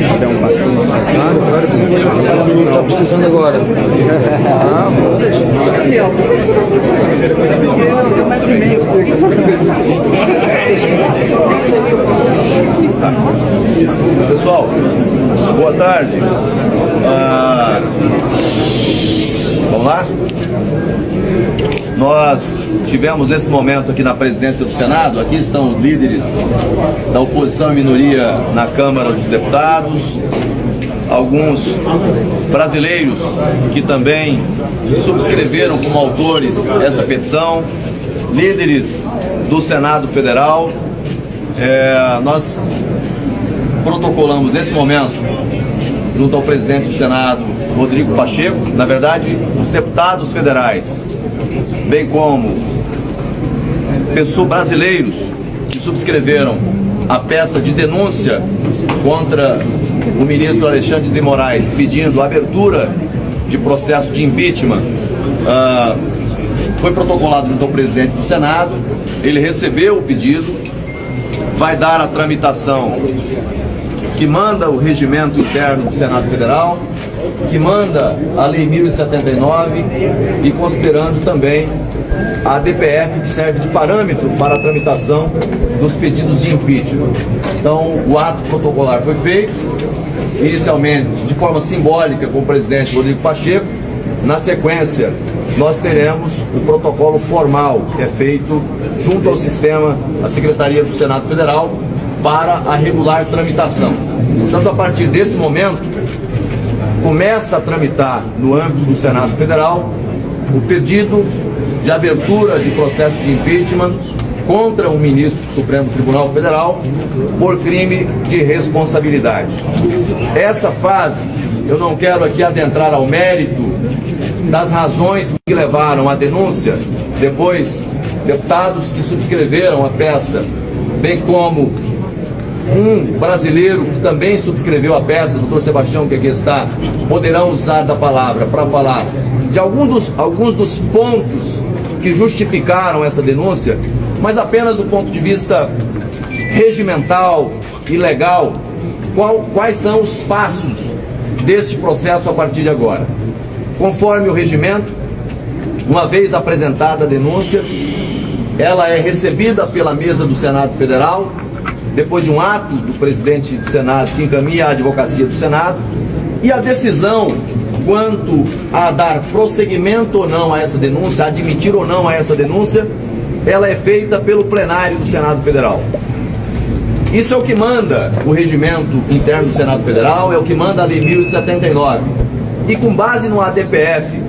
Se der um passinho, claro, não, precisando agora. Pessoal, boa tarde. Vamos lá? Nós tivemos nesse momento aqui na presidência do Senado, aqui estão os líderes da oposição e minoria na Câmara dos Deputados, alguns brasileiros que também subscreveram como autores essa petição, líderes do Senado Federal. Nós protocolamos nesse momento, junto ao presidente do Senado, Rodrigo Pacheco, na verdade, os deputados federais, bem como pessoas brasileiros que subscreveram a peça de denúncia contra o ministro Alexandre de Moraes, pedindo a abertura de processo de impeachment. Foi protocolado junto ao presidente do Senado, ele recebeu o pedido, vai dar a tramitação que manda o regimento interno do Senado Federal, que manda a Lei 1079 e considerando também a DPF, que serve de parâmetro para a tramitação dos pedidos de impeachment. Então, o ato protocolar foi feito, inicialmente de forma simbólica com o presidente Rodrigo Pacheco. Na sequência, nós teremos o protocolo formal, que é feito junto ao sistema, a Secretaria do Senado Federal, para a regular tramitação. Portanto, a partir desse momento, começa a tramitar no âmbito do Senado Federal o pedido de abertura de processo de impeachment contra o ministro do Supremo Tribunal Federal por crime de responsabilidade. Essa fase, eu não quero aqui adentrar ao mérito das razões que levaram à denúncia, depois deputados que subscreveram a peça, bem como um brasileiro que também subscreveu a peça, o doutor Sebastião, que aqui está, poderão usar da palavra para falar de alguns dos pontos que justificaram essa denúncia, mas apenas do ponto de vista regimental e legal, quais são os passos deste processo a partir de agora. Conforme o regimento, uma vez apresentada a denúncia, ela é recebida pela mesa do Senado Federal, depois de um ato do presidente do Senado que encaminha à advocacia do Senado, e a decisão quanto a dar prosseguimento ou não a essa denúncia, a admitir ou não a essa denúncia, ela é feita pelo plenário do Senado Federal. Isso é o que manda o regimento interno do Senado Federal, é o que manda a Lei 1079. E com base no ADPF,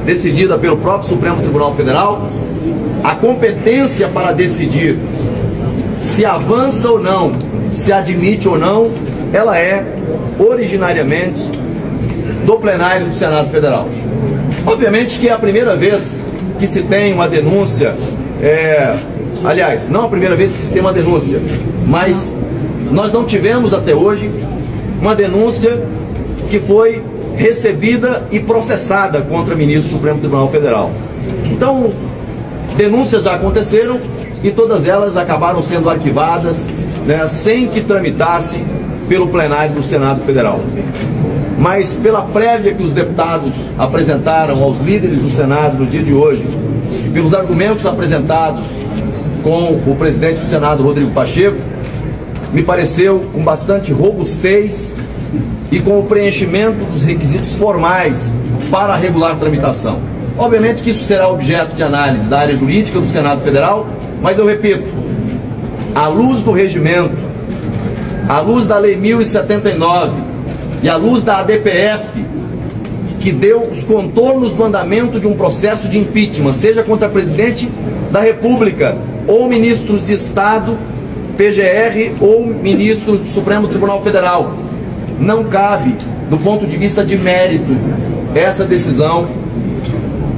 decidida pelo próprio Supremo Tribunal Federal, a competência para decidir se avança ou não, se admite ou não, ela é originariamente do plenário do Senado Federal. Obviamente que é a primeira vez que se tem uma denúncia, aliás, não a primeira vez que se tem uma denúncia, mas nós não tivemos até hoje uma denúncia que foi recebida e processada contra o ministro do Supremo Tribunal Federal. Então, denúncias já aconteceram e todas elas acabaram sendo arquivadas, né, sem que tramitasse pelo plenário do Senado Federal. Mas pela prévia que os deputados apresentaram aos líderes do Senado no dia de hoje, pelos argumentos apresentados com o presidente do Senado, Rodrigo Pacheco, me pareceu com bastante robustez e com o preenchimento dos requisitos formais para a regular tramitação. Obviamente que isso será objeto de análise da área jurídica do Senado Federal, mas eu repito, à luz do regimento, à luz da Lei 1079 e à luz da ADPF, que deu os contornos do andamento de um processo de impeachment, seja contra presidente da República ou ministros de Estado, PGR ou ministros do Supremo Tribunal Federal, não cabe, do ponto de vista de mérito, essa decisão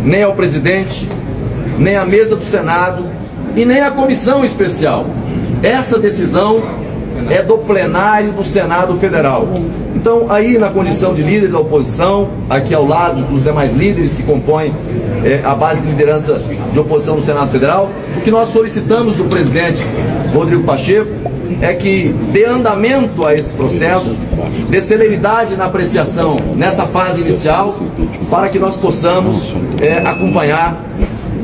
nem ao presidente, nem à mesa do Senado e nem a comissão especial. Essa decisão é do plenário do Senado Federal. Então, aí na condição de líder da oposição, aqui ao lado dos demais líderes que compõem a base de liderança de oposição do Senado Federal, o que nós solicitamos do presidente Rodrigo Pacheco é que dê andamento a esse processo, dê celeridade na apreciação nessa fase inicial, para que nós possamos acompanhar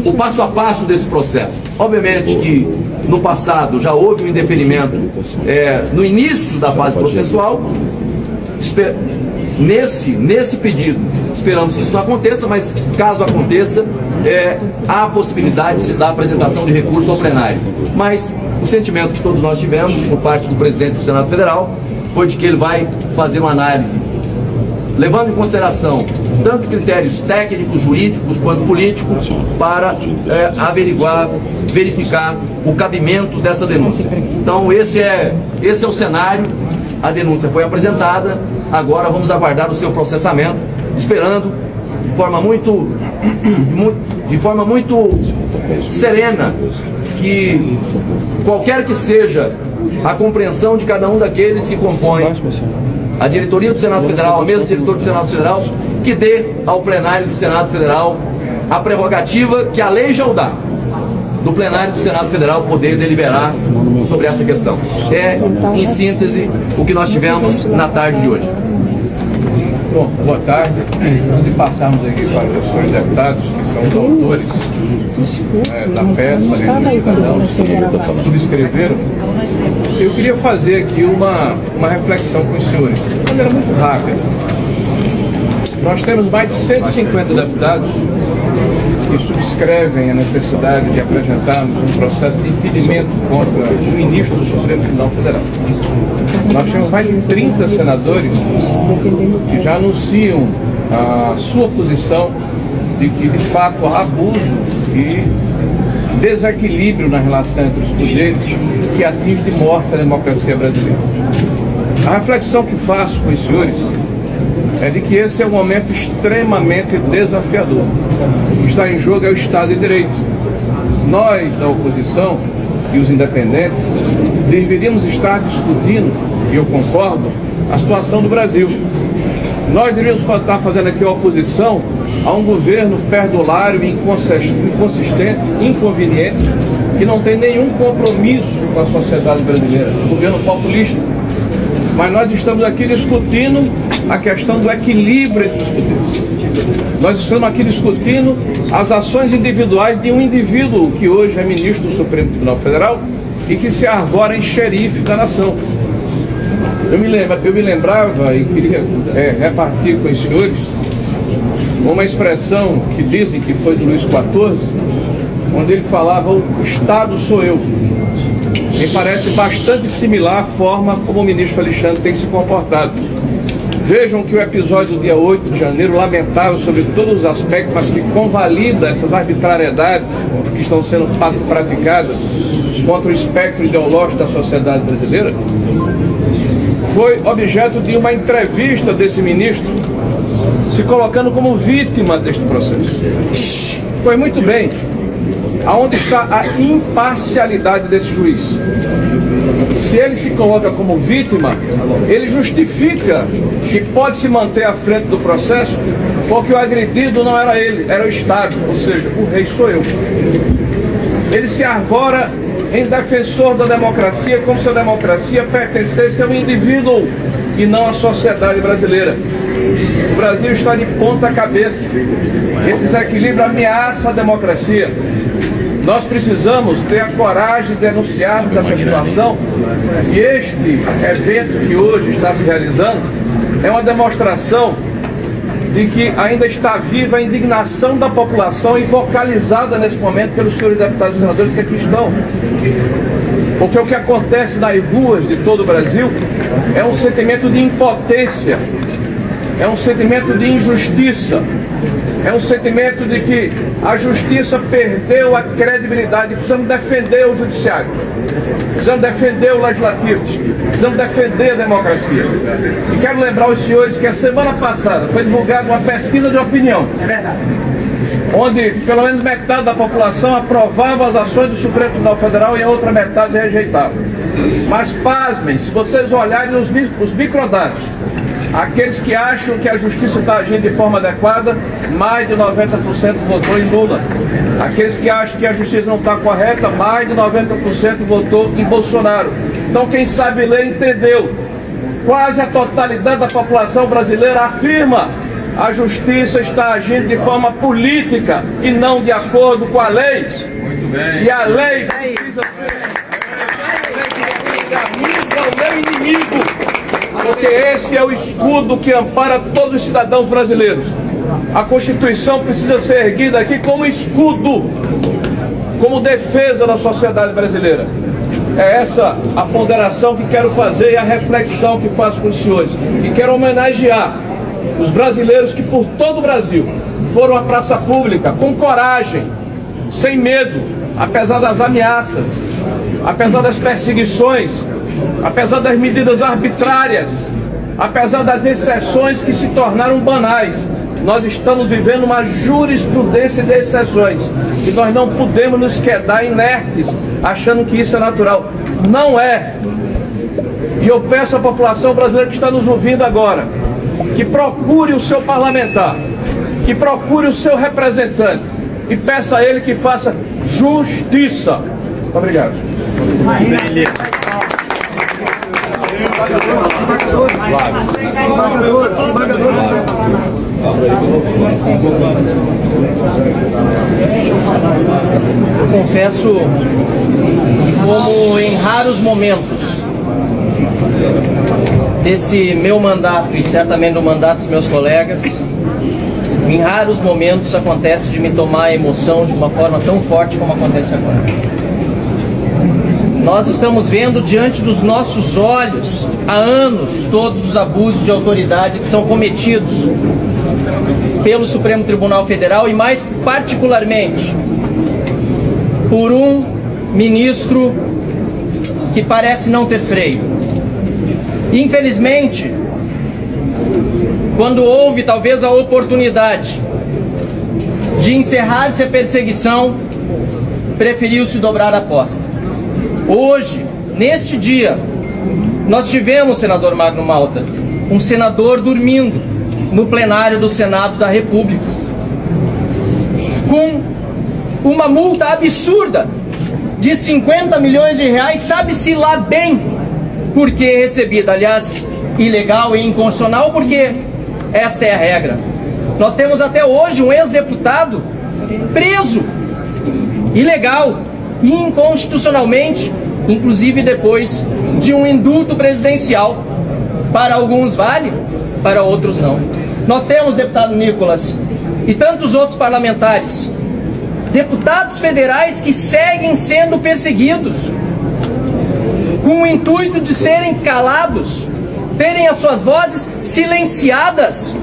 o passo a passo desse processo. Obviamente que no passado já houve um indeferimento no início da fase processual. Nesse pedido, esperamos que isso não aconteça, mas caso aconteça, há a possibilidade de se dar a apresentação de recurso ao plenário. Mas o sentimento que todos nós tivemos por parte do presidente do Senado Federal foi de que ele vai fazer uma análise levando em consideração tanto critérios técnicos, jurídicos quanto políticos para averiguar, verificar o cabimento dessa denúncia. Então esse é o cenário. A denúncia foi apresentada, agora vamos aguardar o seu processamento, esperando de forma muito serena que qualquer que seja a compreensão de cada um daqueles que compõem a diretoria do Senado Federal, a mesa diretora do Senado Federal, que dê ao plenário do Senado Federal a prerrogativa que a lei já o dá, do plenário do Senado Federal poder deliberar sobre essa questão. É, em síntese, o que nós tivemos na tarde de hoje. Bom, boa tarde. Antes de passarmos aqui para os senhores deputados, que são os autores da peça, dos cidadãos que subscreveram, eu queria fazer aqui uma reflexão com os senhores, de maneira muito rápida. Nós temos mais de 150 deputados que subscrevem a necessidade de apresentarmos um processo de impedimento contra o ministro do Supremo Tribunal Federal. Nós temos mais de 30 senadores que já anunciam a sua posição de que, de fato, há abuso e desequilíbrio na relação entre os poderes que atinge de morte a democracia brasileira. A reflexão que faço com os senhores é de que esse é um momento extremamente desafiador. O que está em jogo é o Estado de Direito. Nós, da oposição e os independentes, deveríamos estar discutindo, e eu concordo, a situação do Brasil. Nós deveríamos estar fazendo aqui a oposição a um governo perdulário, inconsistente, inconveniente, que não tem nenhum compromisso com a sociedade brasileira, um governo populista. Mas nós estamos aqui discutindo a questão do equilíbrio entre os poderes. Nós estamos aqui discutindo as ações individuais de um indivíduo que hoje é ministro do Supremo Tribunal Federal e que se arvora em xerife da nação. Eu me lembrava e queria repartir com os senhores uma expressão que dizem que foi de Luís XIV, onde ele falava: o Estado sou eu. Me parece bastante similar à forma como o ministro Alexandre tem se comportado. Vejam que o episódio do dia 8 de janeiro, lamentável sobre todos os aspectos, mas que convalida essas arbitrariedades que estão sendo praticadas contra o espectro ideológico da sociedade brasileira, foi objeto de uma entrevista desse ministro se colocando como vítima deste processo. Pois muito bem, aonde está a imparcialidade desse juiz? Se ele se coloca como vítima, ele justifica que pode se manter à frente do processo porque o agredido não era ele, era o Estado, ou seja, o rei sou eu. Ele se arvora em defensor da democracia, como se a democracia pertencesse a um indivíduo e não à sociedade brasileira. O Brasil está de ponta cabeça. Esse desequilíbrio ameaça a democracia. Nós precisamos ter a coragem de denunciarmos essa situação, e este evento que hoje está se realizando é uma demonstração de que ainda está viva a indignação da população e vocalizada nesse momento pelos senhores deputados e senadores que aqui estão. Porque o que acontece nas ruas de todo o Brasil é um sentimento de impotência, é um sentimento de injustiça, é um sentimento de que a justiça perdeu a credibilidade. Precisamos defender o judiciário, precisamos defender o legislativo, precisamos defender a democracia. E quero lembrar aos senhores que a semana passada foi divulgada uma pesquisa de opinião. É verdade. onde pelo menos metade da população aprovava as ações do Supremo Tribunal Federal e a outra metade rejeitava. Mas pasmem, se vocês olharem os microdados, aqueles que acham que a justiça está agindo de forma adequada, mais de 90% votou em Lula. Aqueles que acham que a justiça não está correta, mais de 90% votou em Bolsonaro. Então quem sabe ler entendeu. Quase a totalidade da população brasileira afirma: a justiça está agindo de forma política e não de acordo com a lei. Muito bem. E a lei precisa ser amiga ao meu inimigo, porque esse é o escudo que ampara todos os cidadãos brasileiros. A Constituição precisa ser erguida aqui como escudo, como defesa da sociedade brasileira. É essa a ponderação que quero fazer e a reflexão que faço com os senhores. E quero homenagear os brasileiros que por todo o Brasil foram à praça pública com coragem, sem medo, apesar das ameaças, apesar das perseguições, apesar das medidas arbitrárias, apesar das exceções que se tornaram banais. Nós estamos vivendo uma jurisprudência de exceções e nós não podemos nos quedar inertes achando que isso é natural. Não é. E eu peço à população brasileira que está nos ouvindo agora que procure o seu parlamentar, que procure o seu representante e peça a ele que faça justiça. Muito obrigado. Eu confesso como em raros momentos desse meu mandato e certamente do mandato dos meus colegas, em raros momentos acontece de me tomar a emoção de uma forma tão forte como acontece agora. Nós estamos vendo diante dos nossos olhos há anos todos os abusos de autoridade que são cometidos pelo Supremo Tribunal Federal e mais particularmente por um ministro que parece não ter freio. Infelizmente, quando houve talvez a oportunidade de encerrar-se a perseguição, preferiu-se dobrar a aposta. Hoje, neste dia, nós tivemos, senador Magno Malta, um senador dormindo no plenário do Senado da República, com uma multa absurda de 50 milhões de reais, sabe-se lá bem por que recebida, aliás, ilegal e inconstitucional, porque esta é a regra. Nós temos até hoje um ex-deputado preso, ilegal e inconstitucionalmente, inclusive depois de um indulto presidencial. Para alguns vale, para outros não. Nós temos, deputado Nicolas, e tantos outros parlamentares, deputados federais que seguem sendo perseguidos, com o intuito de serem calados, terem as suas vozes silenciadas.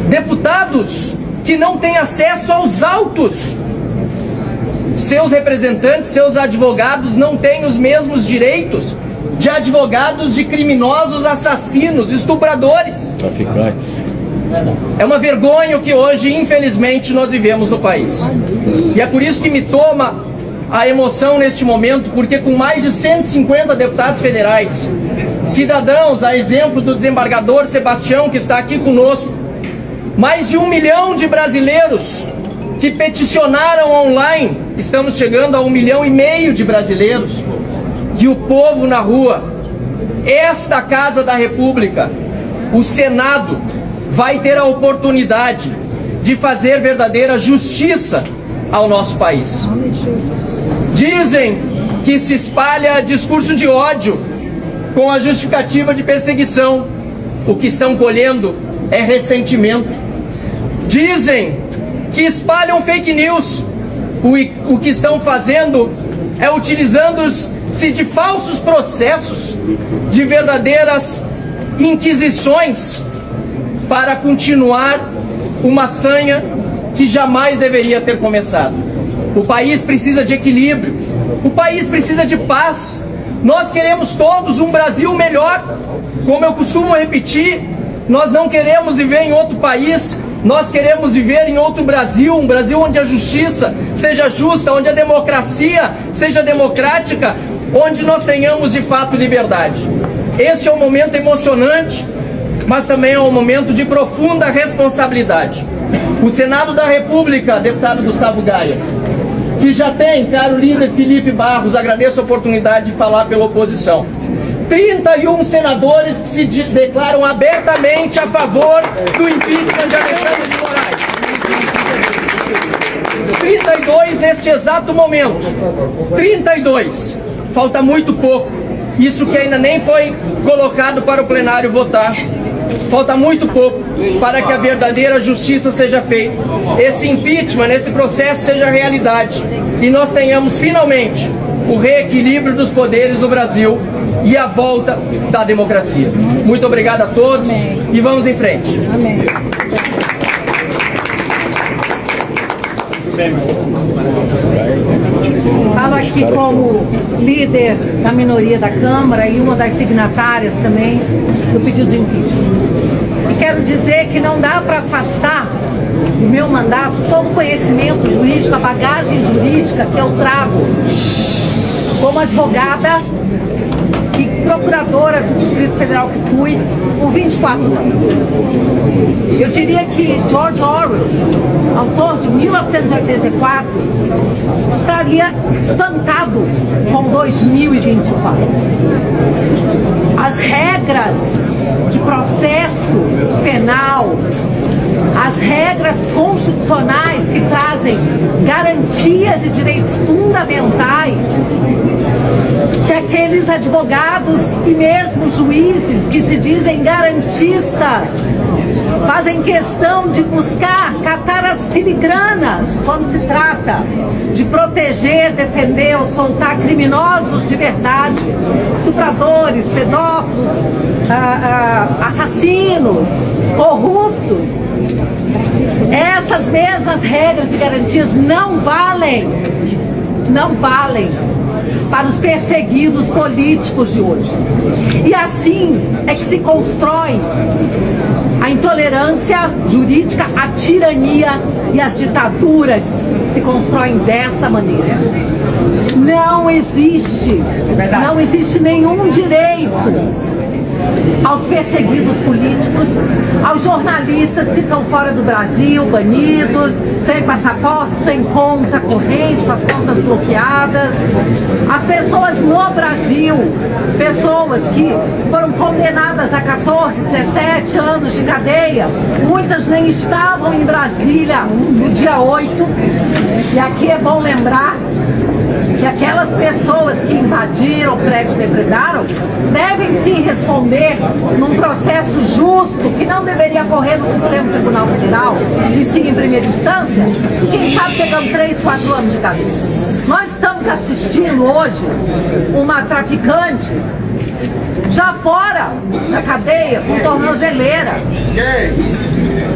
Deputados que não têm acesso aos autos. Seus representantes, seus advogados não têm os mesmos direitos de advogados de criminosos, assassinos, estupradores. Traficantes. É uma vergonha o que hoje, infelizmente, nós vivemos no país. E é por isso que me toma a emoção neste momento, porque com mais de 150 deputados federais, cidadãos, a exemplo do desembargador Sebastião, que está aqui conosco, mais de 1 milhão de brasileiros que peticionaram online, estamos chegando a 1,5 milhão de brasileiros, e o povo na rua, esta Casa da República, o Senado, vai ter a oportunidade de fazer verdadeira justiça ao nosso país. Dizem que se espalha discurso de ódio com a justificativa de perseguição. O que estão colhendo é ressentimento. Dizem que espalham fake news. O que estão fazendo é utilizando-se de falsos processos, de verdadeiras inquisições, para continuar uma sanha que jamais deveria ter começado. O país precisa de equilíbrio, o país precisa de paz. Nós queremos todos um Brasil melhor. Como eu costumo repetir, nós não queremos viver em outro país Nós queremos viver em outro Brasil, um Brasil onde a justiça seja justa, onde a democracia seja democrática, onde nós tenhamos de fato liberdade. Este é um momento emocionante, mas também é um momento de profunda responsabilidade. O Senado da República, deputado Gustavo Gaia, que já tem, caro líder Felipe Barros, agradeço a oportunidade de falar pela oposição, 31 senadores que se declaram abertamente a favor do impeachment de Alexandre de Moraes. 32 neste exato momento. 32. Falta muito pouco. Isso que ainda nem foi colocado para o plenário votar. Falta muito pouco para que a verdadeira justiça seja feita. Esse impeachment, esse processo seja realidade. E nós tenhamos finalmente o reequilíbrio dos poderes no Brasil e a volta da democracia. Muito obrigado a todos. Amém. E vamos em frente. Amém. Falo aqui como líder da minoria da Câmara e uma das signatárias também do pedido de impeachment. E quero dizer que não dá para afastar do meu mandato todo o conhecimento jurídico, a bagagem jurídica que eu trago como advogada e procuradora do Distrito Federal que fui por 24 anos. Eu diria que George Orwell, autor de 1984, estaria espantado com 2024. As regras de processo penal, as regras constitucionais que trazem garantias e direitos fundamentais, que aqueles advogados e mesmo juízes que se dizem garantistas fazem questão de buscar catar as filigranas quando se trata de proteger, defender ou soltar criminosos de verdade, estupradores, pedófilos, assassinos, corruptos. Essas mesmas regras e garantias não valem para os perseguidos políticos de hoje. E assim é que se constrói a intolerância jurídica, a tirania e as ditaduras se constroem dessa maneira. Não existe nenhum direito aos perseguidos políticos, aos jornalistas que estão fora do Brasil, banidos, sem passaporte, sem conta corrente, com as contas bloqueadas, as pessoas no Brasil, pessoas que foram condenadas a 14, 17 anos de cadeia, muitas nem estavam em Brasília no dia 8, e aqui é bom lembrar que aquelas pessoas que invadiram o prédio e depredaram devem sim responder num processo justo que não deveria correr no Supremo Tribunal Federal e sim em primeira instância, e quem sabe pegando 3, 4 anos de cadeia. Nós estamos assistindo hoje uma traficante já fora da cadeia com tornozeleira.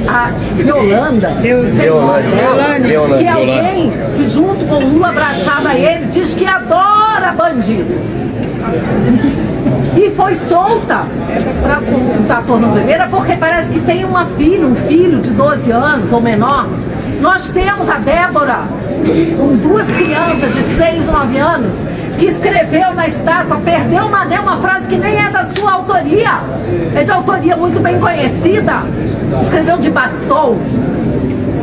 A Yolanda, que é alguém que junto com o Lula abraçava ele, diz que adora bandido. E foi solta para usar a tornozeleira porque parece que tem um filho de 12 anos ou menor. Nós temos a Débora, com 2 crianças de 6 e 9 anos, que escreveu na estátua, perdeu uma frase que nem é da sua autoria, é de autoria muito bem conhecida, escreveu de batom.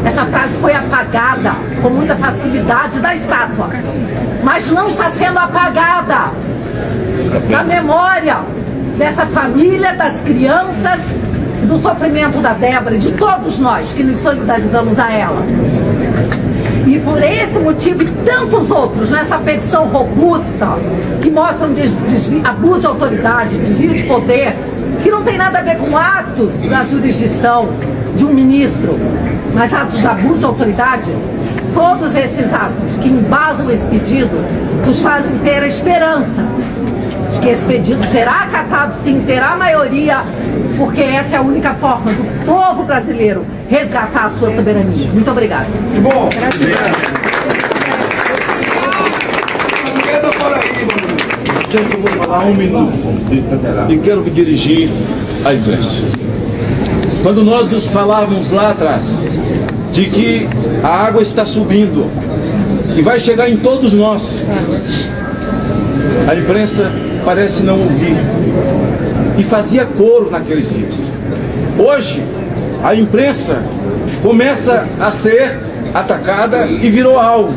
Essa frase foi apagada com muita facilidade da estátua, mas não está sendo apagada da memória dessa família, das crianças, do sofrimento da Débora e de todos nós que nos solidarizamos a ela. E por esse motivo e tantos outros, nessa petição robusta, que mostram abuso de autoridade, desvio de poder, que não tem nada a ver com atos da jurisdição de um ministro, mas atos de abuso de autoridade, todos esses atos que embasam esse pedido nos fazem ter a esperança de que esse pedido será acatado sim, terá maioria, porque essa é a única forma do povo brasileiro resgatar a sua soberania. Muito obrigada. Que bom. Eu vou falar 1 minuto e quero me dirigir à imprensa. Quando nós nos falávamos lá atrás de que a água está subindo e vai chegar em todos nós, a imprensa parece não ouvir e fazia coro naqueles dias. Hoje, a imprensa começa a ser atacada e virou alvo.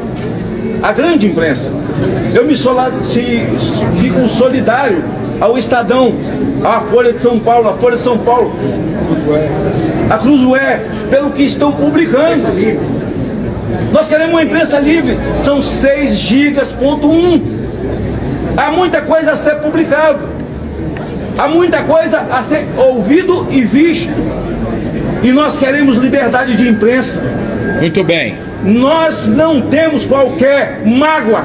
A grande imprensa. Eu fico solidário ao Estadão, à Folha de São Paulo, a Cruzoé, pelo que estão publicando. Nós queremos uma imprensa livre, são 6 gigas.1. Há muita coisa a ser publicado, há muita coisa a ser ouvido e visto. E nós queremos liberdade de imprensa. Muito bem. Nós não temos qualquer mágoa,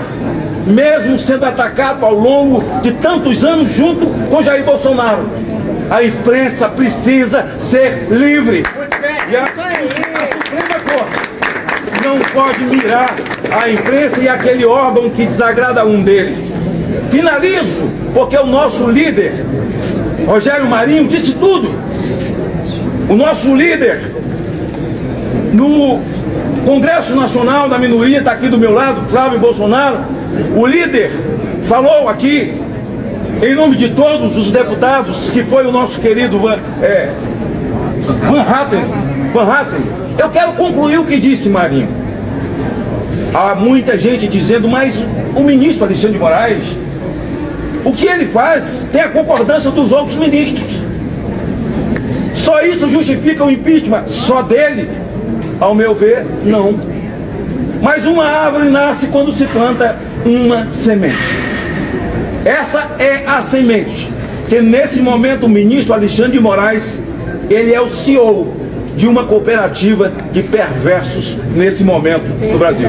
mesmo sendo atacado ao longo de tantos anos junto com Jair Bolsonaro. A imprensa precisa ser livre. E a Suprema Corte não pode mirar a imprensa e aquele órgão que desagrada a um deles. Finalizo, porque o nosso líder, Rogério Marinho, disse tudo. O nosso líder, no Congresso Nacional da Minoria, está aqui do meu lado, Flávio Bolsonaro, o líder falou aqui, em nome de todos os deputados, que foi o nosso querido Van Hatten. Eu quero concluir o que disse Marinho. Há muita gente dizendo, mas o ministro Alexandre de Moraes, o que ele faz tem a concordância dos outros ministros. Só isso justifica o impeachment? Só dele? Ao meu ver, não. Mas uma árvore nasce quando se planta uma semente. Essa é a semente que nesse momento o ministro Alexandre de Moraes, ele é o CEO de uma cooperativa de perversos nesse momento no Brasil.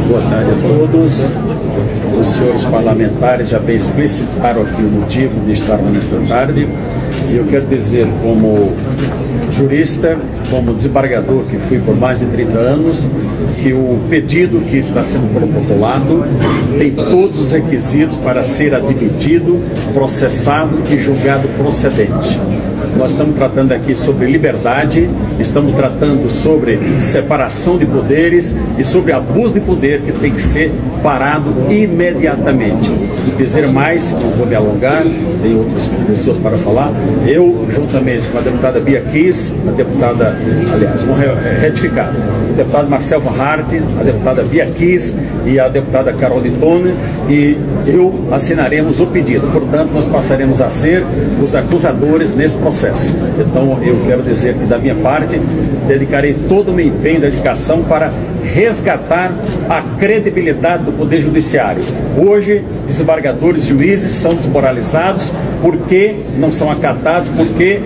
Boa tarde a todos. Os senhores parlamentares já bem explicitaram aqui o motivo de estar nesta tarde. E eu quero dizer, como jurista, como desembargador que fui por mais de 30 anos, que o pedido que está sendo protocolado tem todos os requisitos para ser admitido, processado e julgado procedente. Nós estamos tratando aqui sobre liberdade, estamos tratando sobre separação de poderes e sobre abuso de poder que tem que ser parado imediatamente. Dizer mais, não vou me alongar, tem outras pessoas para falar. Eu, juntamente com a deputada Bia Kiss, a deputada, aliás, vamos retificar, o deputado Marcel Van Hart, a deputada Bia Kiss e a deputada Carol Littone, e eu assinaremos o pedido. Portanto, nós passaremos a ser os acusadores nesse processo. Então, eu quero dizer que, da minha parte, dedicarei todo o meu empenho e dedicação para resgatar a credibilidade do Poder Judiciário. Hoje, desembargadores e juízes são desmoralizados porque não são acatados, porque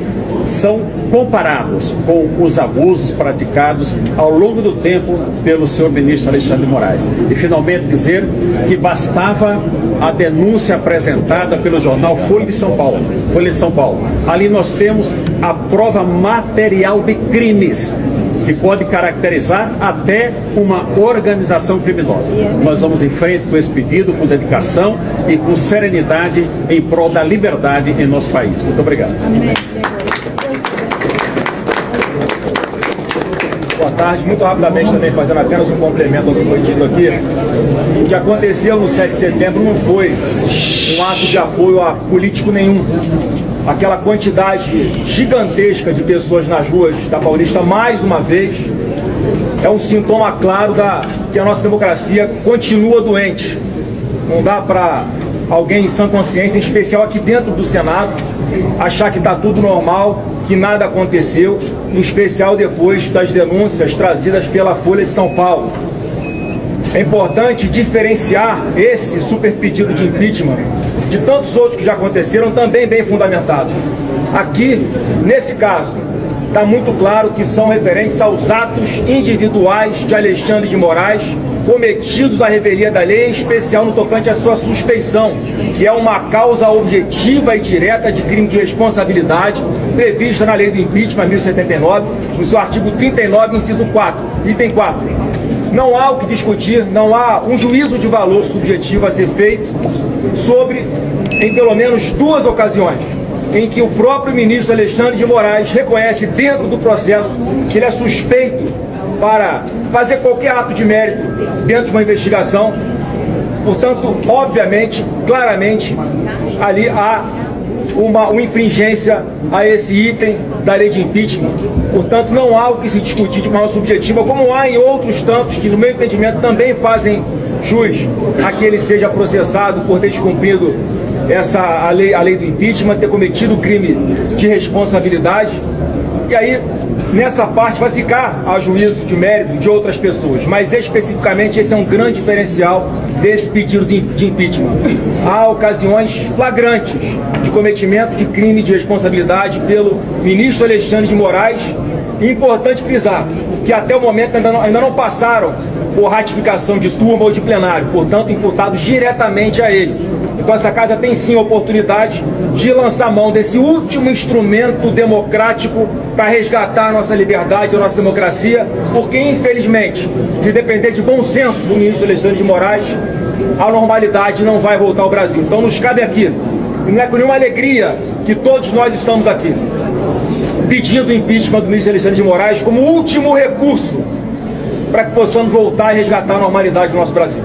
são comparados com os abusos praticados ao longo do tempo pelo senhor ministro Alexandre de Moraes. E finalmente dizer que bastava a denúncia apresentada pelo jornal Folha de São Paulo. Ali nós temos a prova material de crimes que pode caracterizar até uma organização criminosa. Nós vamos em frente com esse pedido, com dedicação e com serenidade em prol da liberdade em nosso país. Muito obrigado. Boa tarde. Muito rapidamente também, fazendo apenas um complemento ao que foi dito aqui. O que aconteceu no 7 de setembro não foi um ato de apoio a político nenhum. Aquela quantidade gigantesca de pessoas nas ruas da Paulista, mais uma vez, é um sintoma claro que a nossa democracia continua doente. Não dá para alguém em sã consciência, em especial aqui dentro do Senado, achar que está tudo normal, que nada aconteceu, em especial depois das denúncias trazidas pela Folha de São Paulo. É importante diferenciar esse super pedido de impeachment de tantos outros que já aconteceram, também bem fundamentados. Aqui, nesse caso, está muito claro que são referentes aos atos individuais de Alexandre de Moraes, cometidos à revelia da lei, em especial no tocante à sua suspeição, que é uma causa objetiva e direta de crime de responsabilidade, prevista na lei do impeachment 1079, no seu artigo 39, inciso 4, item 4. não há o que discutir, não há um juízo de valor subjetivo a ser feito sobre, em pelo menos 2 ocasiões, em que o próprio ministro Alexandre de Moraes reconhece dentro do processo que ele é suspeito para fazer qualquer ato de mérito dentro de uma investigação. Portanto, obviamente, claramente, ali há uma infringência a esse item da lei de impeachment. Portanto, não há o que se discutir de forma subjetiva, como há em outros tantos que, no meu entendimento, também fazem jus a que ele seja processado por ter descumprido a lei do impeachment, ter cometido crime de responsabilidade. E aí, nessa parte, vai ficar a juízo de mérito de outras pessoas, mas especificamente esse é um grande diferencial desse pedido de impeachment. Há ocasiões flagrantes de cometimento de crime de responsabilidade pelo ministro Alexandre de Moraes. E importante frisar que até o momento ainda não passaram por ratificação de turma ou de plenário, portanto imputados diretamente a ele. Então essa casa tem sim a oportunidade de lançar mão desse último instrumento democrático para resgatar a nossa liberdade, a nossa democracia, porque infelizmente, se depender de bom senso do ministro Alexandre de Moraes, a normalidade não vai voltar ao Brasil. Então nos cabe aqui, e não é com nenhuma alegria que todos nós estamos aqui, pedindo o impeachment do ministro Alexandre de Moraes como último recurso para que possamos voltar e resgatar a normalidade do nosso Brasil.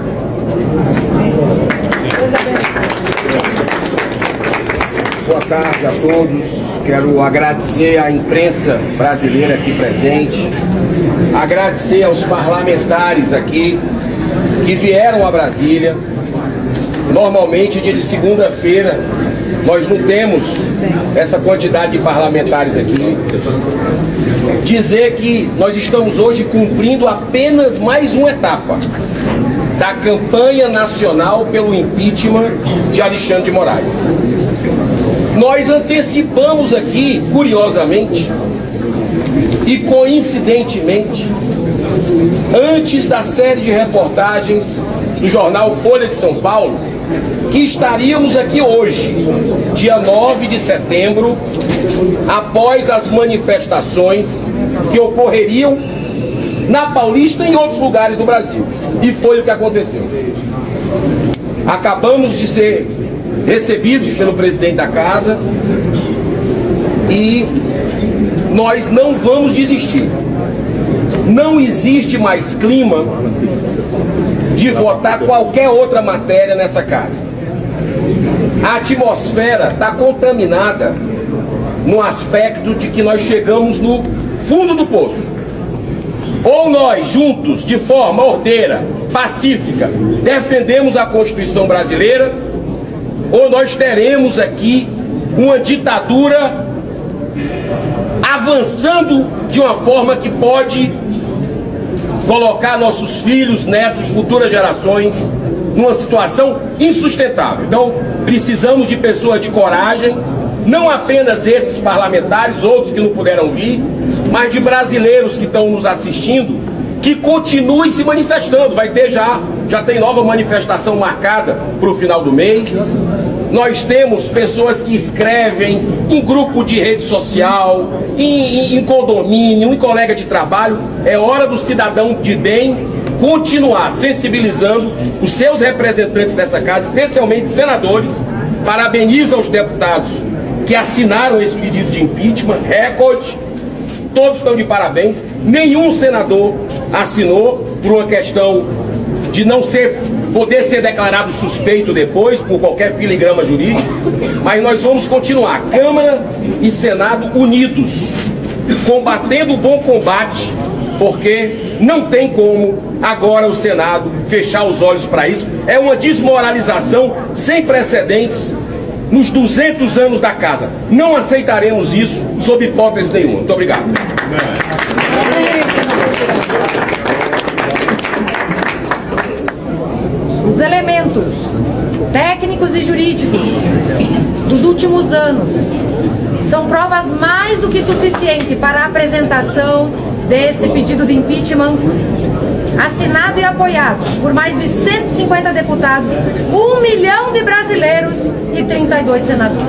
Boa tarde a todos. Quero agradecer à imprensa brasileira aqui presente, agradecer aos parlamentares aqui que vieram a Brasília. Normalmente, dia de segunda-feira, nós não temos essa quantidade de parlamentares aqui. Dizer que nós estamos hoje cumprindo apenas mais uma etapa da campanha nacional pelo impeachment de Alexandre de Moraes. Nós antecipamos aqui, curiosamente e coincidentemente, antes da série de reportagens do jornal Folha de São Paulo, que estaríamos aqui hoje, dia 9 de setembro, após as manifestações que ocorreriam na Paulista e em outros lugares do Brasil. E foi o que aconteceu. Acabamos de ser recebidos pelo presidente da casa e nós não vamos desistir. Não existe mais clima de votar qualquer outra matéria nessa casa. A atmosfera está contaminada no aspecto de que nós chegamos no fundo do poço. Ou nós, juntos, de forma ordeira, pacífica, defendemos a Constituição brasileira, ou nós teremos aqui uma ditadura avançando de uma forma que pode colocar nossos filhos, netos, futuras gerações numa situação insustentável. Então, precisamos de pessoas de coragem, não apenas esses parlamentares, outros que não puderam vir, mas de brasileiros que estão nos assistindo, que continuem se manifestando. Vai ter já tem nova manifestação marcada para o final do mês. Nós temos pessoas que escrevem em grupo de rede social, em condomínio, em colega de trabalho. É hora do cidadão de bem continuar sensibilizando os seus representantes dessa casa, especialmente senadores. Parabenizo aos deputados que assinaram esse pedido de impeachment, recorde. Todos estão de parabéns. Nenhum senador assinou por uma questão de não poder ser declarado suspeito depois, por qualquer filigrama jurídico. Mas nós vamos continuar, Câmara e Senado unidos, combatendo o bom combate, porque não tem como agora o Senado fechar os olhos para isso. É uma desmoralização sem precedentes nos 200 anos da casa. Não aceitaremos isso sob hipótese nenhuma. Muito obrigado. Os elementos técnicos e jurídicos dos últimos anos são provas mais do que suficientes para a apresentação deste pedido de impeachment, assinado e apoiado por mais de 150 deputados, 1 milhão de brasileiros e 32 senadores.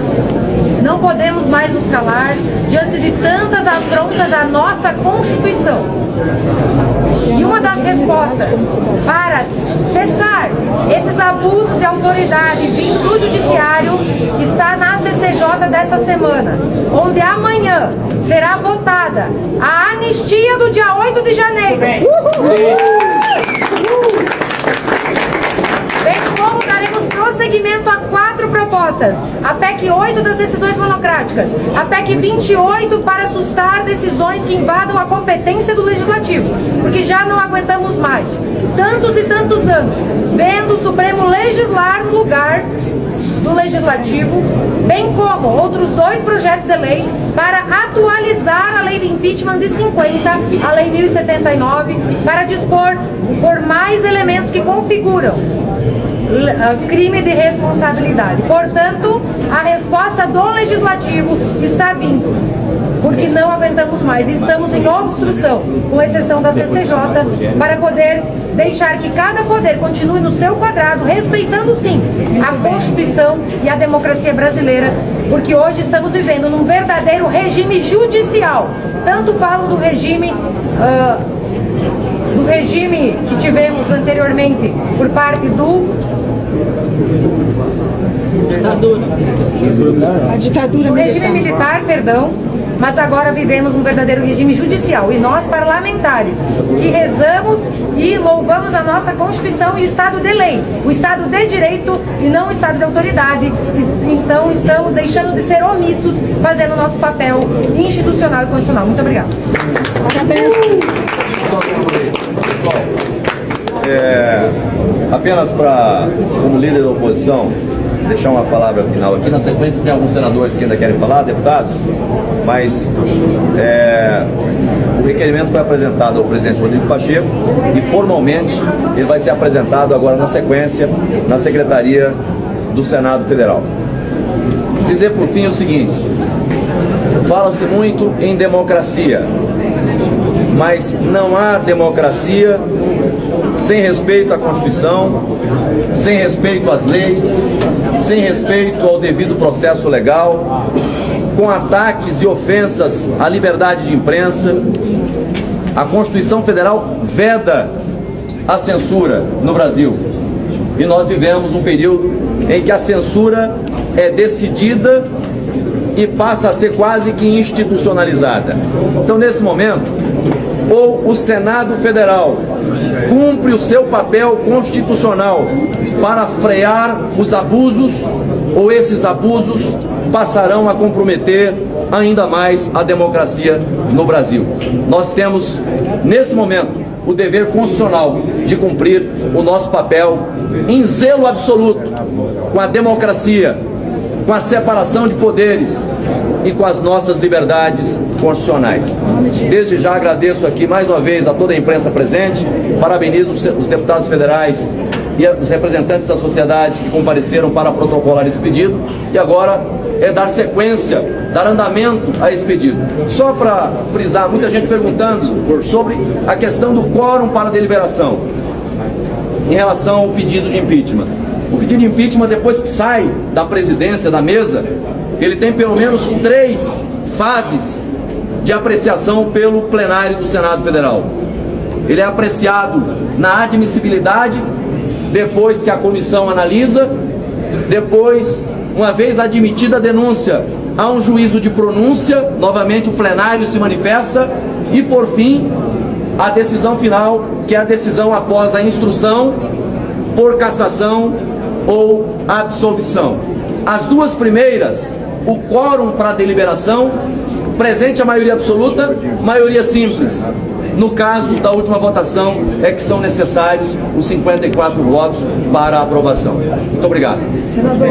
Não podemos mais nos calar diante de tantas afrontas à nossa Constituição. E uma das respostas para cessar esses abusos de autoridade vindo do Judiciário está na CCJ dessa semana, onde amanhã será votada a anistia do dia 8 de janeiro. Bem como daremos prosseguimento a 4 propostas: a PEC 8 das decisões monocráticas, a PEC 28 para assustar decisões que invadam a competência do Legislativo, porque já não aguentamos mais tantos e tantos anos vendo o Supremo legislar no lugar do Legislativo, bem como outros 2 projetos de lei para atualizar a lei de impeachment de 50, a lei 1079, para dispor por mais elementos que configuram crime de responsabilidade. Portanto, a resposta do Legislativo está vindo, porque não aguentamos mais. Estamos em obstrução, com exceção da CCJ, para poder deixar que cada poder continue no seu quadrado, respeitando sim a Constituição e a democracia brasileira, porque hoje estamos vivendo num verdadeiro regime judicial. Tanto falam do regime que tivemos anteriormente por parte do do regime militar, perdão, mas agora vivemos um verdadeiro regime judicial. E nós, parlamentares, que rezamos e louvamos a nossa Constituição e o Estado de lei, o Estado de direito e não o Estado de autoridade, então estamos deixando de ser omissos, fazendo o nosso papel institucional e constitucional. Muito obrigada. Apenas para, como líder da oposição, deixar uma palavra final aqui. Na sequência tem alguns senadores que ainda querem falar, deputados, mas o requerimento foi apresentado ao presidente Rodrigo Pacheco e formalmente ele vai ser apresentado agora na sequência na Secretaria do Senado Federal. Dizer por fim o seguinte: fala-se muito em democracia, mas não há democracia sem respeito à Constituição, sem respeito às leis, sem respeito ao devido processo legal, com ataques e ofensas à liberdade de imprensa. A Constituição Federal veda a censura no Brasil. E nós vivemos um período em que a censura é decidida e passa a ser quase que institucionalizada. Então, nesse momento, ou o Senado Federal cumpre o seu papel constitucional para frear os abusos, ou esses abusos passarão a comprometer ainda mais a democracia no Brasil. Nós temos, nesse momento, o dever constitucional de cumprir o nosso papel em zelo absoluto com a democracia, com a separação de poderes e com as nossas liberdades constitucionais. Desde já agradeço aqui mais uma vez a toda a imprensa presente, parabenizo os deputados federais e os representantes da sociedade que compareceram para protocolar esse pedido, e agora é dar sequência, dar andamento a esse pedido. Só para frisar, muita gente perguntando sobre a questão do quórum para deliberação em relação ao pedido de impeachment. O pedido de impeachment, depois que sai da presidência, da mesa, ele tem pelo menos 3 fases de apreciação pelo plenário do Senado Federal. Ele é apreciado na admissibilidade, depois que a comissão analisa, depois, uma vez admitida a denúncia, há um juízo de pronúncia, novamente o plenário se manifesta, e por fim, a decisão final, que é a decisão após a instrução, por cassação ou absolvição. As 2 primeiras, o quórum para deliberação, presente a maioria absoluta, maioria simples. No caso da última votação, é que são necessários os 54 votos para a aprovação. Muito obrigado. Senador.